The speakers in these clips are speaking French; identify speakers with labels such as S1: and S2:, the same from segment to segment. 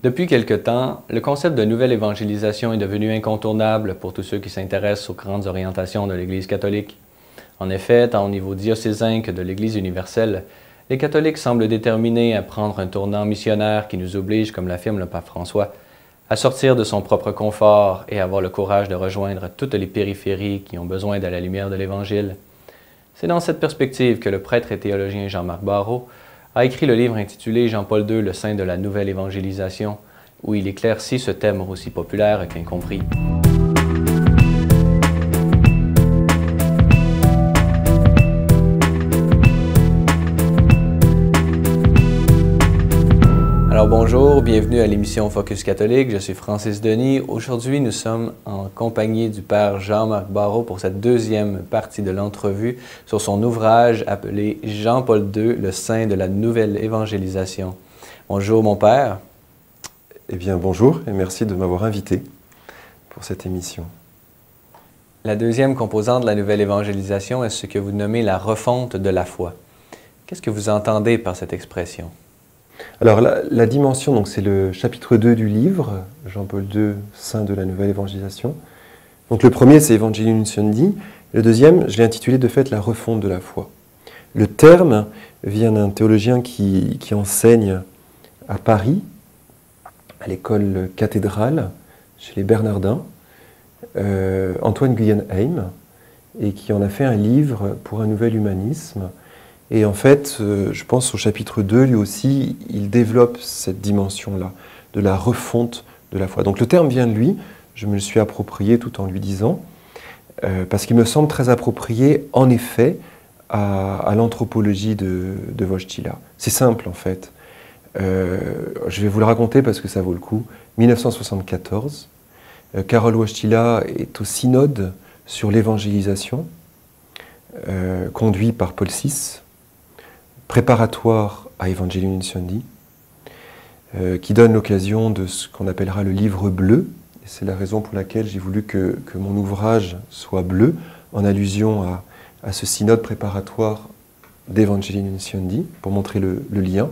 S1: Depuis quelque temps, le concept de nouvelle évangélisation est devenu incontournable pour tous ceux qui s'intéressent aux grandes orientations de l'Église catholique. En effet, tant au niveau diocésain que de l'Église universelle, les catholiques semblent déterminés à prendre un tournant missionnaire qui nous oblige, comme l'affirme le pape François, à sortir de son propre confort et avoir le courage de rejoindre toutes les périphéries qui ont besoin de la lumière de l'Évangile. C'est dans cette perspective que le prêtre et théologien Jean-Marc Barrault a écrit le livre intitulé Jean-Paul II, le saint de la nouvelle évangélisation, où il éclaircit ce thème aussi populaire qu'incompris. Alors bonjour, bienvenue à l'émission Focus catholique, je suis Francis Denis. Aujourd'hui, nous sommes en compagnie du Père Jean-Marc Barrault pour cette deuxième partie de l'entrevue sur son ouvrage appelé Jean-Paul II, le saint de la nouvelle évangélisation. Bonjour mon Père.
S2: Eh bien bonjour et merci de m'avoir invité pour cette émission.
S1: La deuxième composante de la nouvelle évangélisation est ce que vous nommez la refonte de la foi. Qu'est-ce que vous entendez par cette expression?
S2: Alors la dimension, donc c'est le chapitre 2 du livre, Jean-Paul II, saint de la nouvelle évangélisation. Donc le premier c'est Evangelium Nunciandi, le deuxième je l'ai intitulé de fait la refonte de la foi. Le terme vient d'un théologien qui enseigne à Paris, à l'école cathédrale, chez les Bernardins, Antoine Guggenheim, et qui en a fait un livre pour un nouvel humanisme. Et en fait, je pense au chapitre 2, lui aussi, il développe cette dimension-là, de la refonte de la foi. Donc le terme vient de lui, je me le suis approprié tout en lui disant, parce qu'il me semble très approprié, en effet, à l'anthropologie de Wojtyla. C'est simple, en fait. Je vais vous le raconter parce que ça vaut le coup. 1974, Karol Wojtyla est au synode sur l'évangélisation, conduit par Paul VI, préparatoire à Evangelium Nunciandi, qui donne l'occasion de ce qu'on appellera le livre bleu. Et c'est la raison pour laquelle j'ai voulu que mon ouvrage soit bleu, en allusion à ce synode préparatoire d'Evangelium Nunciandi, pour montrer le lien.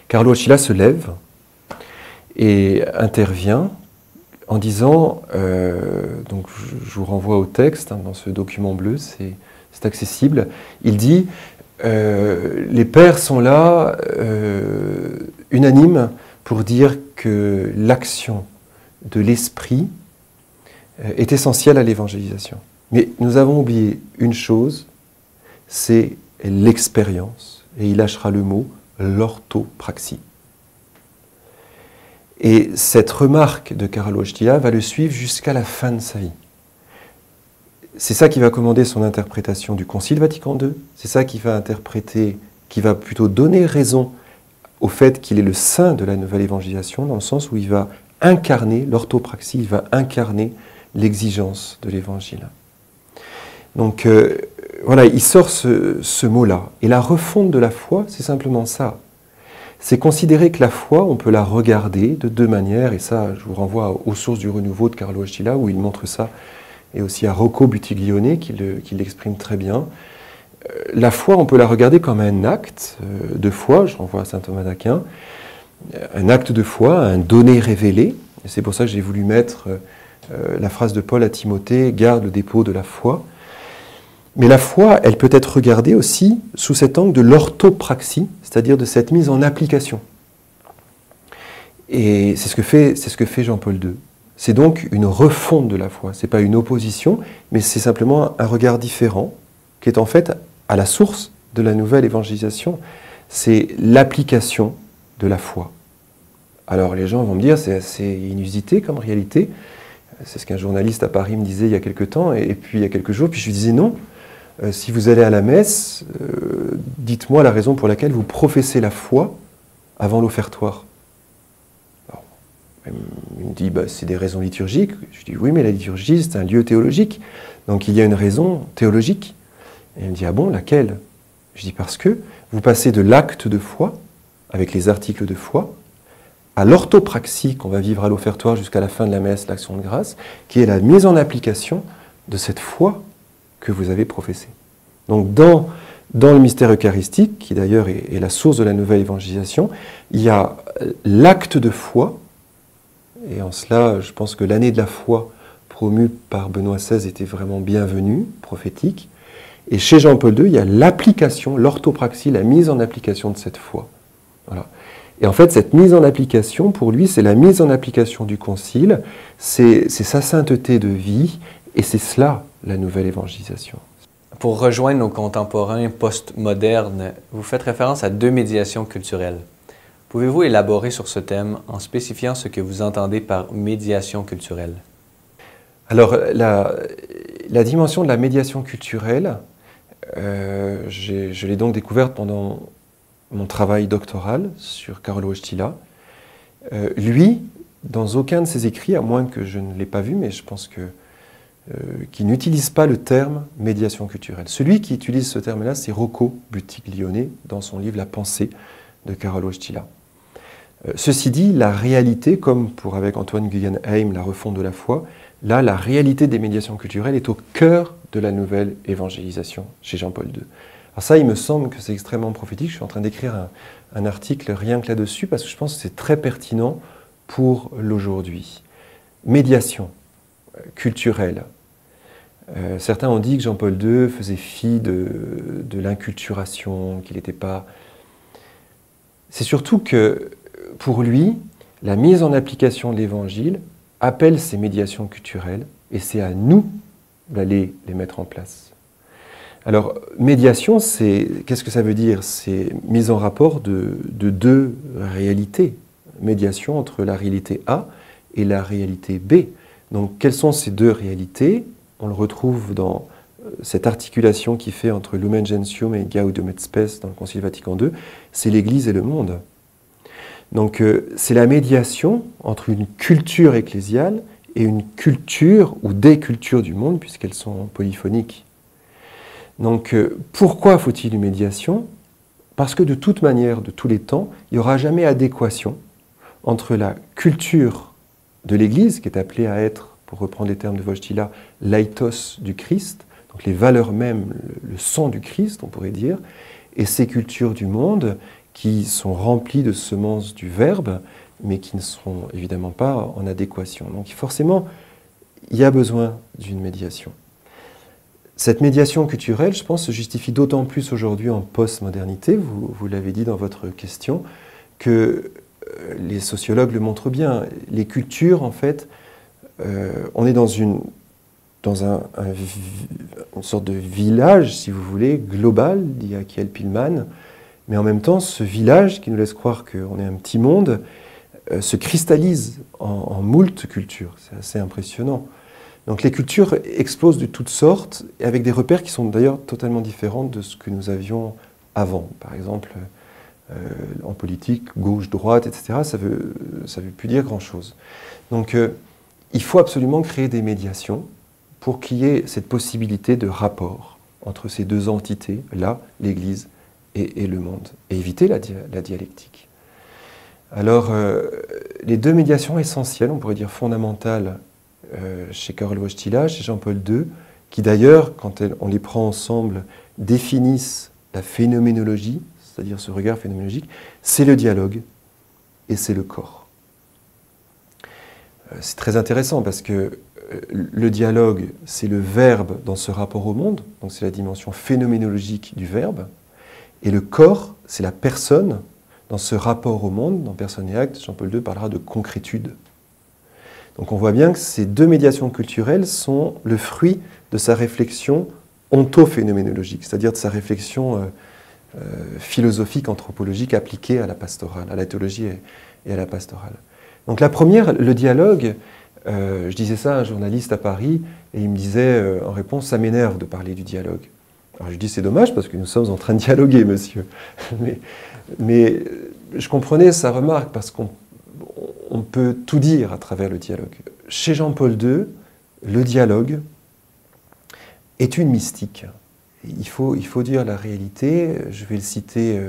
S2: Karol Wojtyla se lève et intervient en disant, donc je vous renvoie au texte, hein, dans ce document bleu, c'est accessible, il dit les pères sont là, unanimes, pour dire que l'action de l'esprit est essentielle à l'évangélisation. Mais nous avons oublié une chose, c'est l'expérience, et il lâchera le mot, l'orthopraxie. Et cette remarque de Karol Wojtyla va le suivre jusqu'à la fin de sa vie. C'est ça qui va commander son interprétation du Concile Vatican II, c'est ça qui va interpréter, qui va plutôt donner raison au fait qu'il est le saint de la nouvelle évangélisation, dans le sens où il va incarner l'orthopraxie, il va incarner l'exigence de l'évangile. Donc voilà, il sort ce mot-là. Et la refonte de la foi, c'est simplement ça. C'est considérer que la foi, on peut la regarder de deux manières, et ça, je vous renvoie aux sources du renouveau de Karol Wojtyla, où il montre ça, et aussi à Rocco Buttiglione, qui l'exprime très bien. La foi, on peut la regarder comme un acte de foi, je renvoie à saint Thomas d'Aquin, un acte de foi, un donné révélé, et c'est pour ça que j'ai voulu mettre la phrase de Paul à Timothée, « Garde le dépôt de la foi ». Mais la foi, elle peut être regardée aussi sous cet angle de l'orthopraxie, c'est-à-dire de cette mise en application. Et c'est ce que fait Jean-Paul II. C'est donc une refonte de la foi. Ce n'est pas une opposition, mais c'est simplement un regard différent, qui est en fait à la source de la nouvelle évangélisation. C'est l'application de la foi. Alors les gens vont me dire, c'est assez inusité comme réalité. C'est ce qu'un journaliste à Paris me disait il y a quelque temps, et puis il y a quelques jours, puis je lui disais non. Si vous allez à la messe, dites-moi la raison pour laquelle vous professez la foi avant l'offertoire. Il me dit, c'est des raisons liturgiques. Je dis, oui, mais la liturgie, c'est un lieu théologique. Donc il y a une raison théologique. Et il me dit, ah bon, laquelle? Je dis, parce que vous passez de l'acte de foi, avec les articles de foi, à l'orthopraxie qu'on va vivre à l'offertoire jusqu'à la fin de la messe, l'action de grâce, qui est la mise en application de cette foi que vous avez professée. Donc dans dans le mystère eucharistique, qui d'ailleurs est la source de la nouvelle évangélisation, il y a l'acte de foi, et en cela, je pense que l'année de la foi promue par Benoît XVI était vraiment bienvenue, prophétique. Et chez Jean-Paul II, il y a l'application, l'orthopraxie, la mise en application de cette foi. Voilà. Et en fait, cette mise en application, pour lui, c'est la mise en application du Concile, c'est sa sainteté de vie, et c'est cela, la nouvelle évangélisation.
S1: Pour rejoindre nos contemporains post-modernes, vous faites référence à deux médiations culturelles. Pouvez-vous élaborer sur ce thème en spécifiant ce que vous entendez par médiation culturelle?
S2: Alors, la dimension de la médiation culturelle, je l'ai donc découverte pendant mon travail doctoral sur Karol Wojtyla. Lui, dans aucun de ses écrits, à moins que je ne l'ai pas vu, mais je pense qu'il n'utilise pas le terme médiation culturelle. Celui qui utilise ce terme-là, c'est Rocco Buttiglione, dans son livre La pensée de Karol Wojtyla. Ceci dit, la réalité, comme pour avec Antoine Guggenheim, la refonte de la foi, là, la réalité des médiations culturelles est au cœur de la nouvelle évangélisation chez Jean-Paul II. Alors ça, il me semble que c'est extrêmement prophétique. Je suis en train d'écrire un article rien que là-dessus, parce que je pense que c'est très pertinent pour l'aujourd'hui. Médiation culturelle. Certains ont dit que Jean-Paul II faisait fi de l'inculturation, qu'il n'était pas... C'est surtout que, pour lui, la mise en application de l'Évangile appelle ces médiations culturelles, et c'est à nous d'aller les mettre en place. Alors, médiation, qu'est-ce que ça veut dire? C'est mise en rapport de deux réalités. Médiation entre la réalité A et la réalité B. Donc, quelles sont ces deux réalités? On le retrouve dans cette articulation qui fait entre Lumen Gentium et Gaudium et Spes dans le Concile Vatican II, c'est l'Église et le monde. Donc c'est la médiation entre une culture ecclésiale et une culture ou des cultures du monde, puisqu'elles sont polyphoniques. Donc pourquoi faut-il une médiation? Parce que de toute manière, de tous les temps, il n'y aura jamais adéquation entre la culture de l'Église, qui est appelée à être, pour reprendre les termes de Wojtyla, l'aitos du Christ, donc les valeurs mêmes, le sang du Christ, on pourrait dire, et ces cultures du monde qui sont remplies de semences du Verbe, mais qui ne seront évidemment pas en adéquation. Donc forcément, il y a besoin d'une médiation. Cette médiation culturelle, je pense, se justifie d'autant plus aujourd'hui en post-modernité, vous l'avez dit dans votre question, que les sociologues le montrent bien. Les cultures, en fait, on est dans une sorte de village, si vous voulez, global, dit Achiel Pillman, mais en même temps, ce village qui nous laisse croire qu'on est un petit monde se cristallise en moult cultures. C'est assez impressionnant. Donc les cultures explosent de toutes sortes, avec des repères qui sont d'ailleurs totalement différents de ce que nous avions avant. Par exemple, en politique, gauche, droite, etc., ça veut plus dire grand-chose. Donc il faut absolument créer des médiations pour qu'il y ait cette possibilité de rapport entre ces deux entités, là, l'Église et le monde, et éviter la dialectique. Alors, les deux médiations essentielles, on pourrait dire fondamentales, chez Karol Wojtyla, chez Jean-Paul II, qui d'ailleurs, quand on les prend ensemble, définissent la phénoménologie, c'est-à-dire ce regard phénoménologique, c'est le dialogue et c'est le corps. C'est très intéressant parce que le dialogue, c'est le verbe dans ce rapport au monde, donc c'est la dimension phénoménologique du verbe, et le corps, c'est la personne dans ce rapport au monde, dans Personne et Acte. Jean-Paul II parlera de concrétude. Donc on voit bien que ces deux médiations culturelles sont le fruit de sa réflexion ontophénoménologique, c'est-à-dire de sa réflexion philosophique, anthropologique appliquée à la pastorale, à la théologie et à la pastorale. Donc la première, le dialogue, je disais ça à un journaliste à Paris, et il me disait en réponse, ça m'énerve de parler du dialogue. Alors je lui dis, c'est dommage parce que nous sommes en train de dialoguer, monsieur. Mais je comprenais sa remarque parce qu'on peut tout dire à travers le dialogue. Chez Jean-Paul II, le dialogue est une mystique. Il faut dire la réalité, je vais le citer,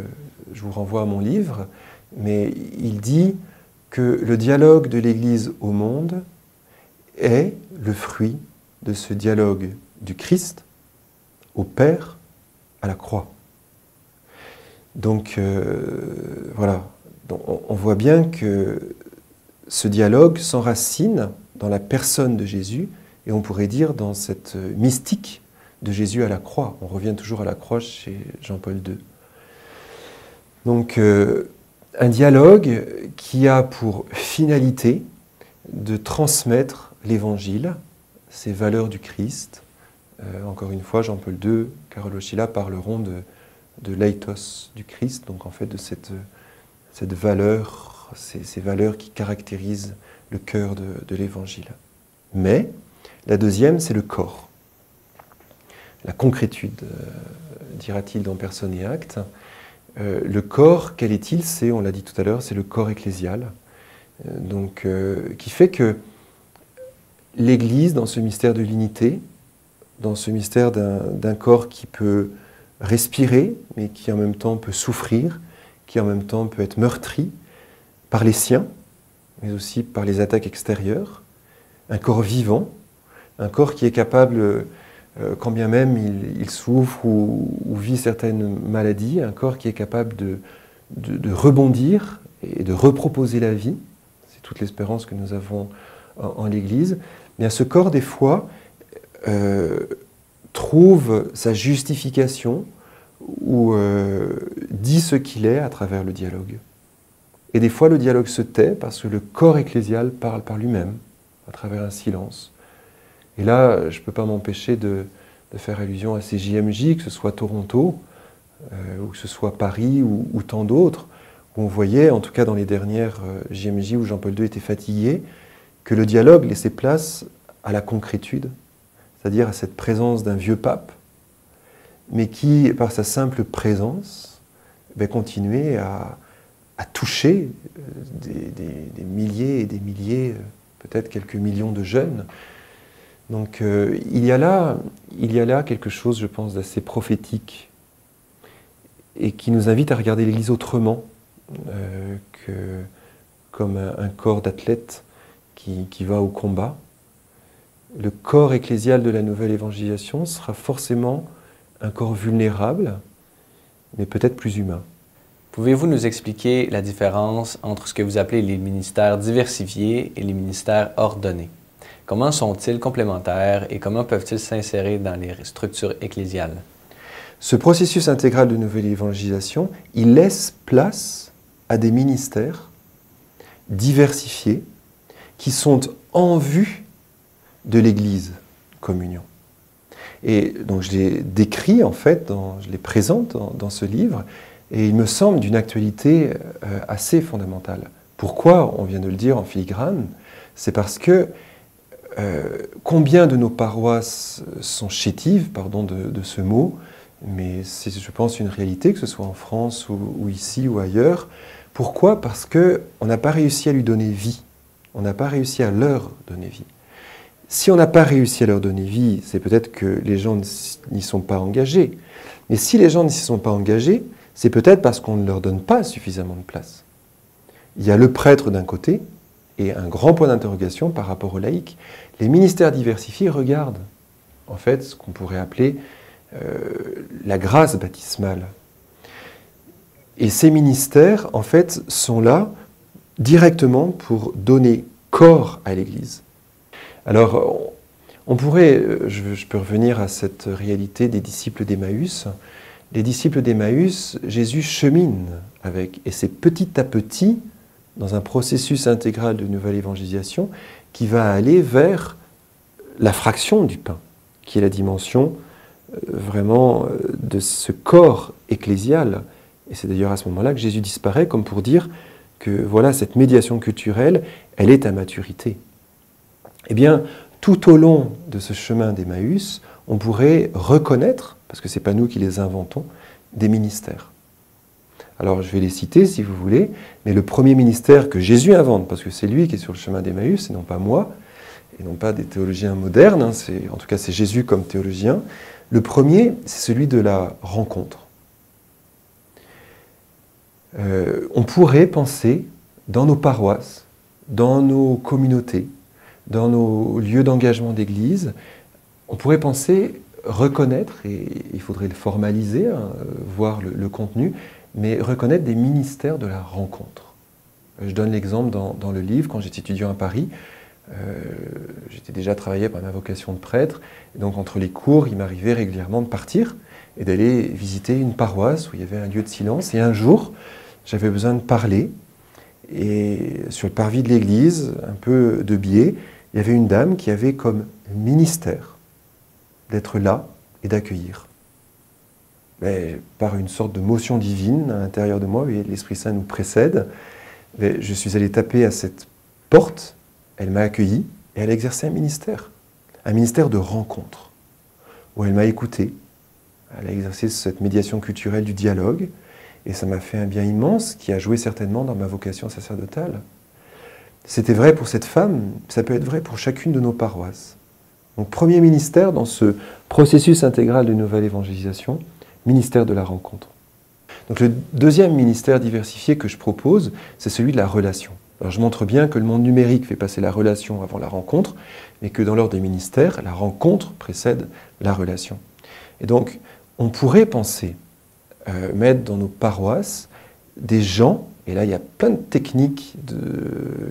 S2: je vous renvoie à mon livre, mais il dit que le dialogue de l'Église au monde est le fruit de ce dialogue du Christ au Père à la croix. Donc voilà, donc, on voit bien que ce dialogue s'enracine dans la personne de Jésus, et on pourrait dire dans cette mystique de Jésus à la croix. On revient toujours à la croix chez Jean-Paul II. Donc un dialogue qui a pour finalité de transmettre l'Évangile, ces valeurs du Christ. Encore une fois, Jean-Paul II, Karol Wojtyła parleront de l'ethos du Christ, donc en fait de cette valeur, ces valeurs qui caractérisent le cœur de l'Évangile. Mais la deuxième, c'est le corps. La concrétude, dira-t-il dans Personne et Acte. Le corps, quel est-il? C'est, on l'a dit tout à l'heure, c'est le corps ecclésial. Donc, qui fait que l'Église, dans ce mystère de l'unité, dans ce mystère d'un corps qui peut respirer, mais qui en même temps peut souffrir, qui en même temps peut être meurtri par les siens, mais aussi par les attaques extérieures, un corps vivant, un corps qui est capable, quand bien même il souffre ou vit certaines maladies, un corps qui est capable de rebondir et de reproposer la vie. C'est toute l'espérance que nous avons en l'Église. Bien, ce corps, des fois, trouve sa justification ou dit ce qu'il est à travers le dialogue. Et des fois, le dialogue se tait parce que le corps ecclésial parle par lui-même, à travers un silence. Et là, je ne peux pas m'empêcher de faire allusion à ces JMJ, que ce soit Toronto, ou que ce soit Paris, ou tant d'autres, où on voyait, en tout cas dans les dernières JMJ où Jean-Paul II était fatigué, que le dialogue laissait place à la concrétude, c'est-à-dire à cette présence d'un vieux pape, mais qui, par sa simple présence, continuait à toucher des milliers et des milliers, peut-être quelques millions de jeunes. Donc il y a là quelque chose, je pense, d'assez prophétique et qui nous invite à regarder l'Église autrement que comme un corps d'athlète qui va au combat. Le corps ecclésial de la nouvelle évangélisation sera forcément un corps vulnérable, mais peut-être plus humain.
S1: Pouvez-vous nous expliquer la différence entre ce que vous appelez les ministères diversifiés et les ministères ordonnés? Comment sont-ils complémentaires et comment peuvent-ils s'insérer dans les structures ecclésiales?
S2: Ce processus intégral de nouvelle évangélisation, il laisse place à des ministères diversifiés qui sont en vue de l'Église communion. Et donc je les décris en fait, je les présente dans ce livre, et il me semble d'une actualité assez fondamentale. Pourquoi? On vient de le dire en filigrane, c'est parce que combien de nos paroisses sont chétives, pardon de ce mot, mais c'est, je pense, une réalité, que ce soit en France ou ici ou ailleurs. Pourquoi? Parce qu'on n'a pas réussi à lui donner vie. On n'a pas réussi à leur donner vie. Si on n'a pas réussi à leur donner vie, c'est peut-être que les gens n'y sont pas engagés. Mais si les gens n'y sont pas engagés, c'est peut-être parce qu'on ne leur donne pas suffisamment de place. Il y a le prêtre d'un côté et un grand point d'interrogation par rapport aux laïcs. Les ministères diversifiés regardent, en fait, ce qu'on pourrait appeler la grâce baptismale. Et ces ministères, en fait, sont là directement pour donner corps à l'Église. Alors, on pourrait, je peux revenir à cette réalité des disciples d'Emmaüs. Les disciples d'Emmaüs, Jésus chemine avec, et c'est petit à petit, dans un processus intégral de nouvelle évangélisation, qui va aller vers la fraction du pain, qui est la dimension vraiment de ce corps ecclésial. Et c'est d'ailleurs à ce moment-là que Jésus disparaît, comme pour dire que voilà, cette médiation culturelle, elle est à maturité. Eh bien, tout au long de ce chemin d'Emmaüs, on pourrait reconnaître, parce que ce n'est pas nous qui les inventons, des ministères. Alors, je vais les citer si vous voulez, mais le premier ministère que Jésus invente, parce que c'est lui qui est sur le chemin d'Emmaüs, et non pas moi, et non pas des théologiens modernes, en tout cas c'est Jésus comme théologien, le premier, c'est celui de la rencontre. On pourrait penser, dans nos paroisses, dans nos communautés, dans nos lieux d'engagement d'église, on pourrait penser, reconnaître, et il faudrait le formaliser, voir le contenu, mais reconnaître des ministères de la rencontre. Je donne l'exemple dans le livre, quand j'étais étudiant à Paris, j'étais déjà travaillé par ma vocation de prêtre, et donc entre les cours, il m'arrivait régulièrement de partir et d'aller visiter une paroisse où il y avait un lieu de silence. Et un jour, j'avais besoin de parler, et sur le parvis de l'église, un peu de biais, il y avait une dame qui avait comme ministère d'être là et d'accueillir. Mais par une sorte de motion divine à l'intérieur de moi, et l'Esprit Saint nous précède, mais je suis allé taper à cette porte, elle m'a accueilli et elle exerçait un ministère de rencontre, où elle m'a écouté, elle a exercé cette médiation culturelle du dialogue, et ça m'a fait un bien immense qui a joué certainement dans ma vocation sacerdotale. C'était vrai pour cette femme, ça peut être vrai pour chacune de nos paroisses. Donc premier ministère dans ce processus intégral de nouvelle évangélisation, ministère de la rencontre. Donc le deuxième ministère diversifié que je propose, c'est celui de la relation. Alors je montre bien que le monde numérique fait passer la relation avant la rencontre, mais que dans l'ordre des ministères, la rencontre précède la relation. Et donc on pourrait penser mettre dans nos paroisses des gens, et là il y a plein de techniques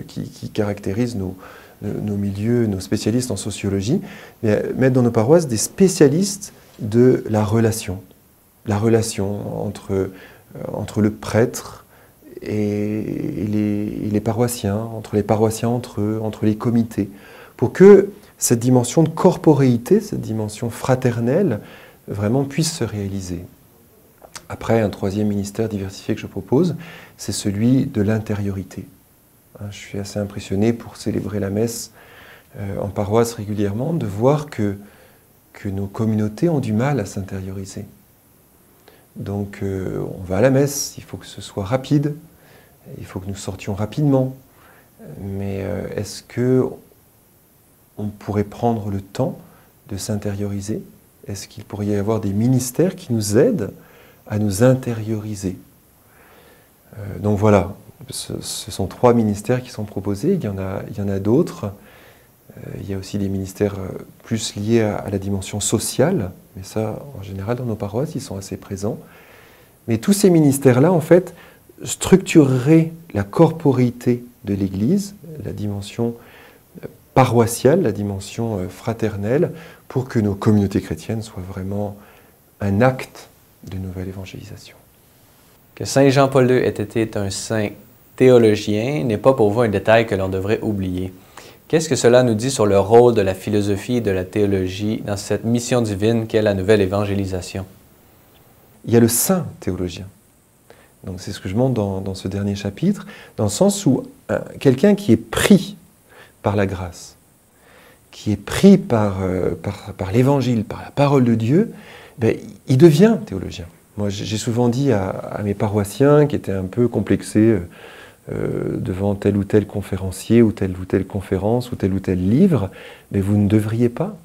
S2: qui caractérisent nos milieux, nos spécialistes en sociologie, mais mettre dans nos paroisses des spécialistes de la relation entre le prêtre et les paroissiens, entre les paroissiens entre eux, entre les comités, pour que cette dimension de corporéité, cette dimension fraternelle, vraiment puisse se réaliser. Après, un troisième ministère diversifié que je propose, c'est celui de l'intériorité. Je suis assez impressionné pour célébrer la messe en paroisse régulièrement, de voir que nos communautés ont du mal à s'intérioriser. Donc on va à la messe, il faut que ce soit rapide, il faut que nous sortions rapidement, mais est-ce qu'on pourrait prendre le temps de s'intérioriser? Est-ce qu'il pourrait y avoir des ministères qui nous aident à nous intérioriser? Donc voilà, ce sont 3 ministères qui sont proposés, il y en a d'autres. Il y a aussi des ministères plus liés à la dimension sociale, mais ça, en général, dans nos paroisses, ils sont assez présents. Mais tous ces ministères-là, en fait, structureraient la corporéité de l'Église, la dimension paroissiale, la dimension fraternelle, pour que nos communautés chrétiennes soient vraiment un acte de nouvelle évangélisation.
S1: Que Saint Jean-Paul II ait été un saint théologien n'est pas pour vous un détail que l'on devrait oublier. Qu'est-ce que cela nous dit sur le rôle de la philosophie et de la théologie dans cette mission divine qu'est la nouvelle évangélisation?
S2: Il y a le saint théologien. Donc c'est ce que je montre dans ce dernier chapitre, dans le sens où quelqu'un qui est pris par la grâce, qui est pris par l'évangile, par la parole de Dieu, ben, il devient théologien. Moi j'ai souvent dit à mes paroissiens qui étaient un peu complexés devant tel ou tel conférencier ou telle conférence ou tel livre, mais vous ne devriez pas.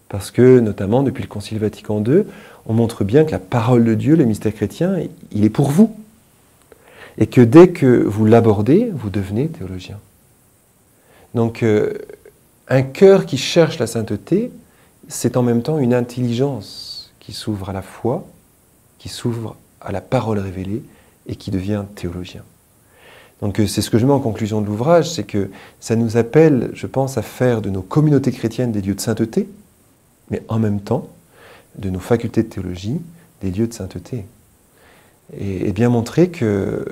S2: Parce que, notamment, depuis le Concile Vatican II, on montre bien que la parole de Dieu, le mystère chrétien, il est pour vous. Et que dès que vous l'abordez, vous devenez théologien. Donc, un cœur qui cherche la sainteté, c'est en même temps une intelligence qui s'ouvre à la foi, qui s'ouvre à la parole révélée et qui devient théologien. Donc c'est ce que je mets en conclusion de l'ouvrage, c'est que ça nous appelle, je pense, à faire de nos communautés chrétiennes des lieux de sainteté, mais en même temps, de nos facultés de théologie, des lieux de sainteté. Et bien montrer que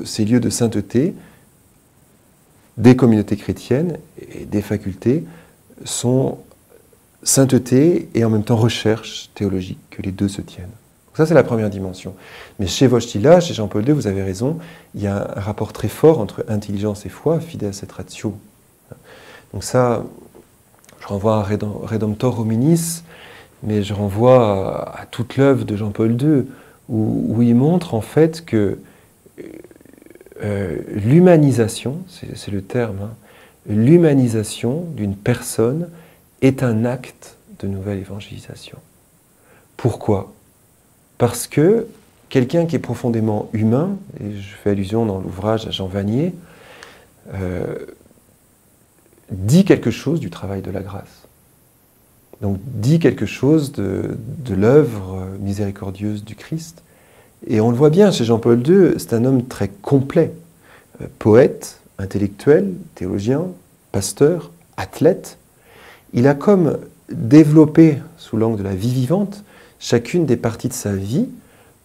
S2: ces lieux de sainteté, des communautés chrétiennes et des facultés, sont sainteté et en même temps recherche théologique, que les deux se tiennent. Ça, c'est la première dimension. Mais chez Wojtyla, chez Jean-Paul II, vous avez raison, il y a un rapport très fort entre intelligence et foi, fides et ratio. Donc ça, je renvoie à Redemptor Hominis, mais je renvoie à toute l'œuvre de Jean-Paul II, où il montre en fait que l'humanisation, c'est le terme, l'humanisation d'une personne est un acte de nouvelle évangélisation. Pourquoi ? Parce que quelqu'un qui est profondément humain, et je fais allusion dans l'ouvrage à Jean Vanier, dit quelque chose du travail de la grâce. Donc dit quelque chose de l'œuvre miséricordieuse du Christ, Et on le voit bien chez Jean-Paul II, c'est un homme très complet. Poète, intellectuel, théologien, pasteur, athlète. Il a comme développé, sous l'angle de la vie vivante, chacune des parties de sa vie,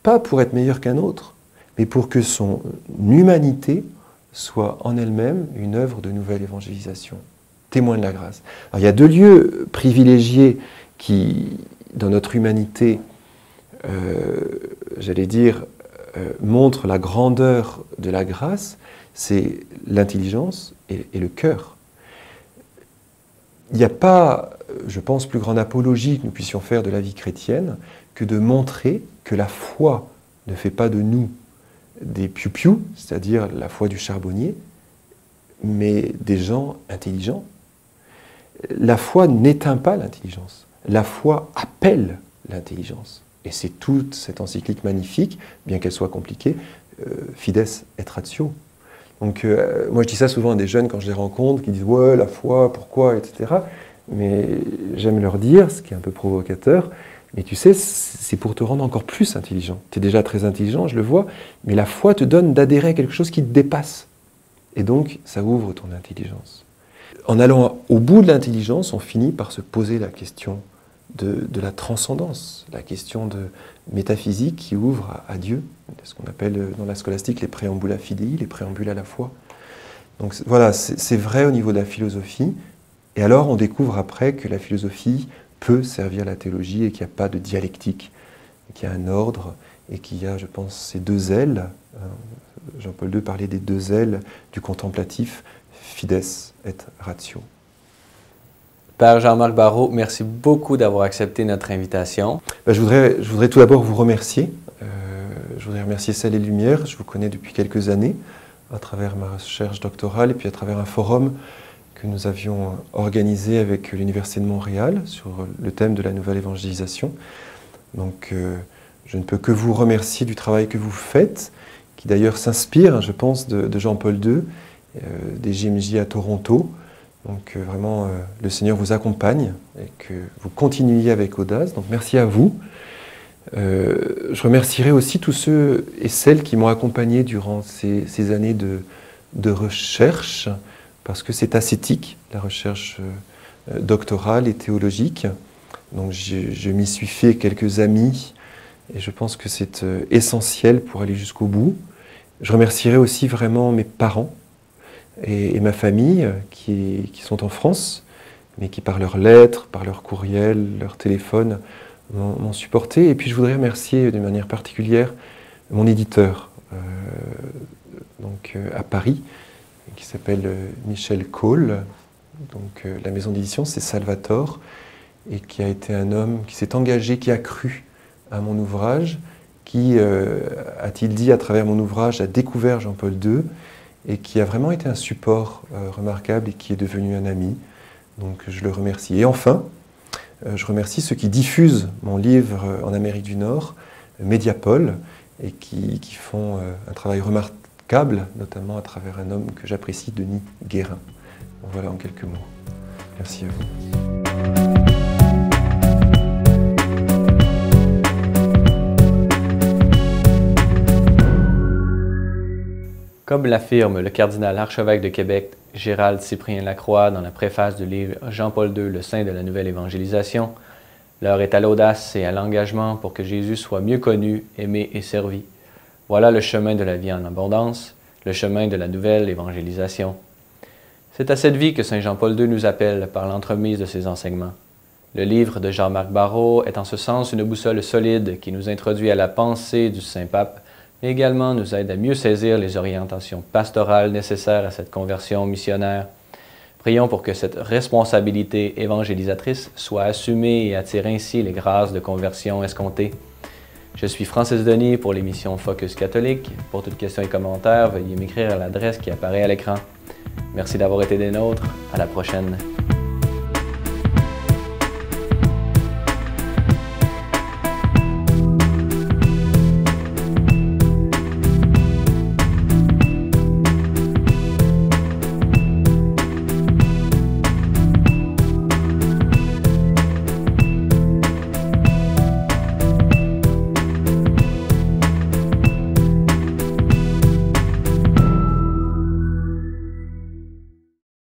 S2: pas pour être meilleur qu'un autre, mais pour que son humanité soit en elle-même une œuvre de nouvelle évangélisation, témoin de la grâce. Alors, il y a deux lieux privilégiés qui, dans notre humanité, j'allais dire, montrent la grandeur de la grâce, c'est l'intelligence et le cœur. Il n'y a pas, je pense, plus grande apologie que nous puissions faire de la vie chrétienne que de montrer que la foi ne fait pas de nous des piou-piou, c'est-à-dire la foi du charbonnier, mais des gens intelligents. La foi n'éteint pas l'intelligence, la foi appelle l'intelligence. Et c'est toute cette encyclique magnifique, bien qu'elle soit compliquée, Fides et Ratio. Donc moi je dis ça souvent à des jeunes quand je les rencontre, qui disent « ouais, la foi, pourquoi ?» etc. Mais j'aime leur dire, ce qui est un peu provocateur, mais tu sais, c'est pour te rendre encore plus intelligent. Tu es déjà très intelligent, je le vois, mais la foi te donne d'adhérer à quelque chose qui te dépasse. Et donc, ça ouvre ton intelligence. En allant au bout de l'intelligence, on finit par se poser la question de la transcendance, la question de métaphysique qui ouvre à Dieu, ce qu'on appelle dans la scolastique les préambula fidei, les préambules à la foi. Donc voilà, c'est vrai au niveau de la philosophie. Et alors, on découvre après que la philosophie peut servir la théologie et qu'il n'y a pas de dialectique, qu'il y a un ordre et qu'il y a, je pense, ces deux ailes. Jean-Paul II parlait des deux ailes du contemplatif, fides et ratio.
S1: Père Jean-Marc Barrault, merci beaucoup d'avoir accepté notre invitation.
S2: Je voudrais tout d'abord vous remercier. Je voudrais remercier Ciel et Lumière. Je vous connais depuis quelques années, à travers ma recherche doctorale et puis à travers un forum que nous avions organisé avec l'Université de Montréal sur le thème de la nouvelle évangélisation. Donc je ne peux que vous remercier du travail que vous faites, qui d'ailleurs s'inspire, je pense, de Jean-Paul II, des JMJ à Toronto. Donc vraiment, le Seigneur vous accompagne et que vous continuiez avec audace. Donc merci à vous. Je remercierai aussi tous ceux et celles qui m'ont accompagné durant ces années de recherche, parce que c'est ascétique, la recherche doctorale et théologique. Donc je m'y suis fait quelques amis et je pense que c'est essentiel pour aller jusqu'au bout. Je remercierai aussi vraiment mes parents et ma famille qui sont en France, mais qui par leurs lettres, par leurs courriels, leur téléphone, m'ont supporté. Et puis je voudrais remercier de manière particulière mon éditeur à Paris, qui s'appelle Michel Cole. Donc la maison d'édition, c'est Salvator, et qui a été un homme qui s'est engagé, qui a cru à mon ouvrage, qui, a-t-il dit, à travers mon ouvrage, a découvert Jean-Paul II, et qui a vraiment été un support remarquable et qui est devenu un ami. Donc je le remercie. Et enfin, je remercie ceux qui diffusent mon livre en Amérique du Nord, Mediapol, et qui font un travail remarquable, notamment à travers un homme que j'apprécie, Denis Guérin. Donc voilà en quelques mots. Merci à vous.
S1: Comme l'affirme le cardinal archevêque de Québec, Gérald Cyprien Lacroix, dans la préface du livre Jean-Paul II, le saint de la nouvelle évangélisation, l'heure est à l'audace et à l'engagement pour que Jésus soit mieux connu, aimé et servi. Voilà le chemin de la vie en abondance, le chemin de la nouvelle évangélisation. C'est à cette vie que saint Jean-Paul II nous appelle par l'entremise de ses enseignements. Le livre de Jean-Marc Barrault est en ce sens une boussole solide qui nous introduit à la pensée du Saint-Pape, mais également nous aide à mieux saisir les orientations pastorales nécessaires à cette conversion missionnaire. Prions pour que cette responsabilité évangélisatrice soit assumée et attire ainsi les grâces de conversion escomptées. Je suis Francis Denis pour l'émission Focus catholique. Pour toutes questions et commentaires, veuillez m'écrire à l'adresse qui apparaît à l'écran. Merci d'avoir été des nôtres. À la prochaine.